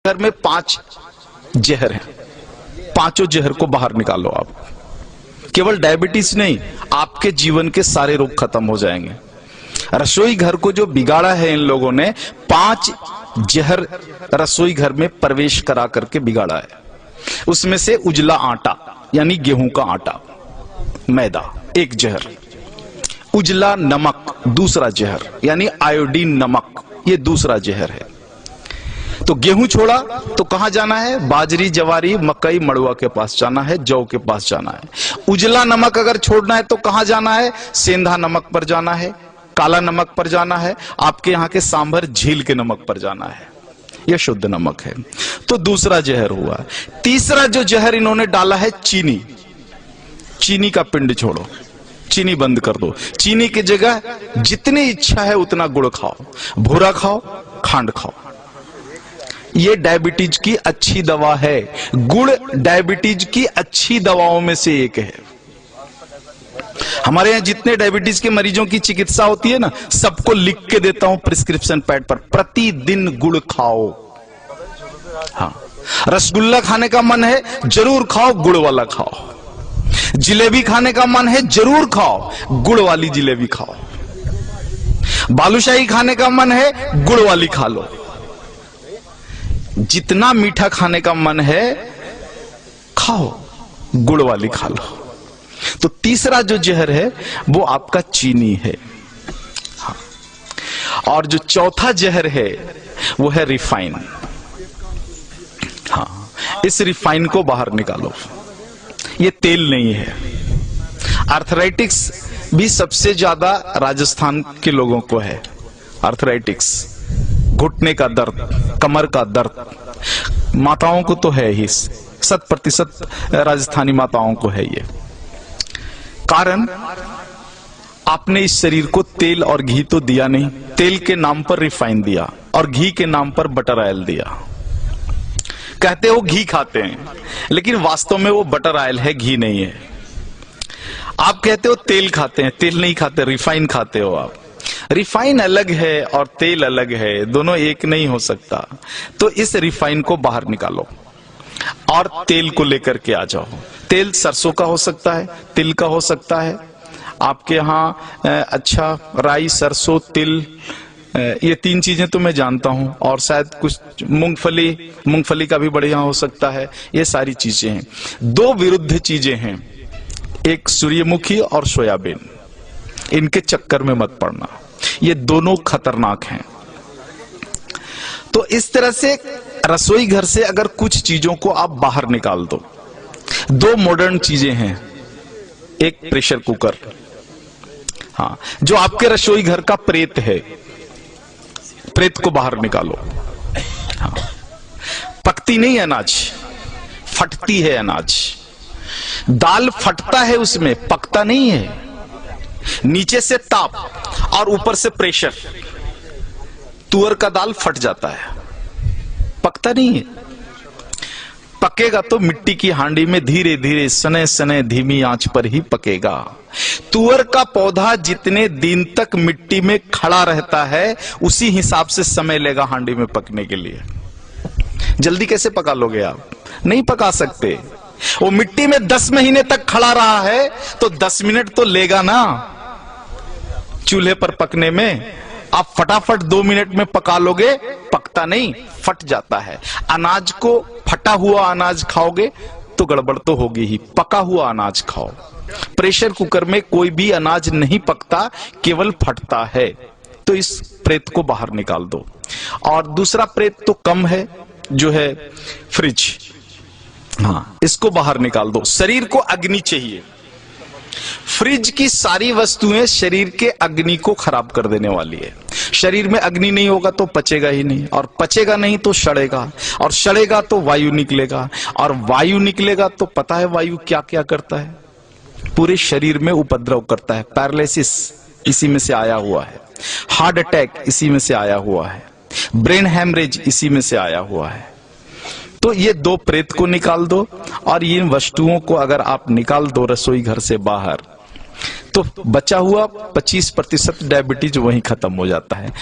घर में 5 जहर हैं, पांचों जहर को बाहर निकालो आप। केवल डायबिटीज नहीं, आपके जीवन के सारे रोग खत्म हो जाएंगे। रसोई घर को जो बिगाड़ा है इन लोगों ने, 5 जहर रसोई घर में प्रवेश करा करके बिगाड़ा है। उसमें से उजला आटा यानी गेहूं का आटा, मैदा एक जहर, उजला नमक दूसरा जहर यानी आयोडीन नमक, ये दूसरा जहर है। तो गेहूं छोड़ा तो कहां जाना है? बाजरी, जवारी, मकई, मड़ुआ के पास जाना है, जौ के पास जाना है। उजला नमक अगर छोड़ना है तो कहां जाना है? सेंधा नमक पर जाना है, काला नमक पर जाना है, आपके यहां के सांभर झील के नमक पर जाना है। यह शुद्ध नमक है। तो दूसरा जहर हुआ। तीसरा जो जहर इन्होंने डाला है चीनी। चीनी का पिंड छोड़ो, चीनी बंद कर दो। चीनी की जगह जितनी इच्छा है उतना गुड़ खाओ, भूरा खाओ, खांड खाओ। ये डायबिटीज की अच्छी दवा है। गुड़ डायबिटीज की अच्छी दवाओं में से एक है। हमारे यहां जितने डायबिटीज के मरीजों की चिकित्सा होती है ना, सबको लिख के देता हूं प्रिस्क्रिप्शन पैड पर, प्रतिदिन गुड़ खाओ। हाँ, रसगुल्ला खाने का मन है जरूर खाओ, गुड़ वाला खाओ। जिलेबी खाने का मन है जरूर खाओ, गुड़ वाली जिलेबी खाओ। बालूशाही खाने का मन है, गुड़ वाली खा लो। जितना मीठा खाने का मन है खाओ, गुड़ वाली खा लो। तो तीसरा जो जहर है वो आपका चीनी है। हाँ। और जो चौथा जहर है वो है रिफाइन। हाँ, इस रिफाइन को बाहर निकालो। ये तेल नहीं है। आर्थराइटिक्स भी सबसे ज्यादा राजस्थान के लोगों को है। आर्थराइटिक्स, घुटने का दर्द, कमर का दर्द माताओं को तो है ही, 100% राजस्थानी माताओं को है ये। कारण आपने इस शरीर को तेल और घी तो दिया नहीं, तेल के नाम पर रिफाइन दिया और घी के नाम पर बटर ऑयल दिया। कहते हो घी खाते हैं, लेकिन वास्तव में वो बटर ऑयल है, घी नहीं है। आप कहते हो तेल खाते हैं, तेल नहीं खाते, रिफाइन खाते हो आप। रिफाइन अलग है और तेल अलग है, दोनों एक नहीं हो सकता। तो इस रिफाइन को बाहर निकालो और तेल को लेकर के आ जाओ। तेल सरसों का हो सकता है, तिल का हो सकता है, आपके यहाँ अच्छा राई, सरसों, तिल, ये 3 चीजें तो मैं जानता हूं, और शायद कुछ मूंगफली का भी बढ़िया हो सकता है। ये सारी चीजें हैं। 2 विरुद्ध चीजें हैं, एक सूर्यमुखी और सोयाबीन। इनके चक्कर में मत पड़ना, ये दोनों खतरनाक हैं। तो इस तरह से रसोई घर से अगर कुछ चीजों को आप बाहर निकाल दो। 2 मॉडर्न चीजें हैं, एक प्रेशर कुकर, हाँ, जो आपके रसोई घर का प्रेत है, प्रेत को बाहर निकालो। हाँ, पकती नहीं अनाज, फटती है अनाज। दाल फटता है उसमें, पकता नहीं है। नीचे से ताप और ऊपर से प्रेशर, तुअर का दाल फट जाता है, पकता नहीं है। पकेगा तो मिट्टी की हांडी में धीरे धीरे, सने सने, धीमी आंच पर ही पकेगा। तुअर का पौधा जितने दिन तक मिट्टी में खड़ा रहता है, उसी हिसाब से समय लेगा हांडी में पकने के लिए। जल्दी कैसे पका लोगे आप? नहीं पका सकते। वो मिट्टी में 10 महीने तक खड़ा रहा है तो 10 मिनट तो लेगा ना चूल्हे पर पकने में। आप फटाफट 2 मिनट में पका लोगे, पकता नहीं, फट जाता है। अनाज को, फटा हुआ अनाज खाओगे तो गड़बड़ तो होगी ही, पका हुआ अनाज खाओ। प्रेशर कुकर में कोई भी अनाज नहीं पकता, केवल फटता है। तो इस प्रेत को बाहर निकाल दो। और दूसरा प्रेत तो कम है, जो है फ्रिज। हाँ, इसको बाहर निकाल दो। शरीर को अग्नि चाहिए। फ्रिज की सारी वस्तुएं शरीर के अग्नि को खराब कर देने वाली है। शरीर में अग्नि नहीं होगा तो पचेगा ही नहीं, और पचेगा नहीं तो सड़ेगा, और सड़ेगा तो वायु निकलेगा, और वायु निकलेगा तो पता है वायु क्या क्या करता है? पूरे शरीर में उपद्रव करता है। पैरालिसिस इसी में से आया हुआ है, हार्ट अटैक इसी में से आया हुआ है, ब्रेन हैमरेज इसी में से आया हुआ है। तो ये 2 प्रेत को निकाल दो, और इन वस्तुओं को अगर आप निकाल दो रसोई घर से बाहर, तो बचा हुआ 25% डायबिटीज वहीं खत्म हो जाता है।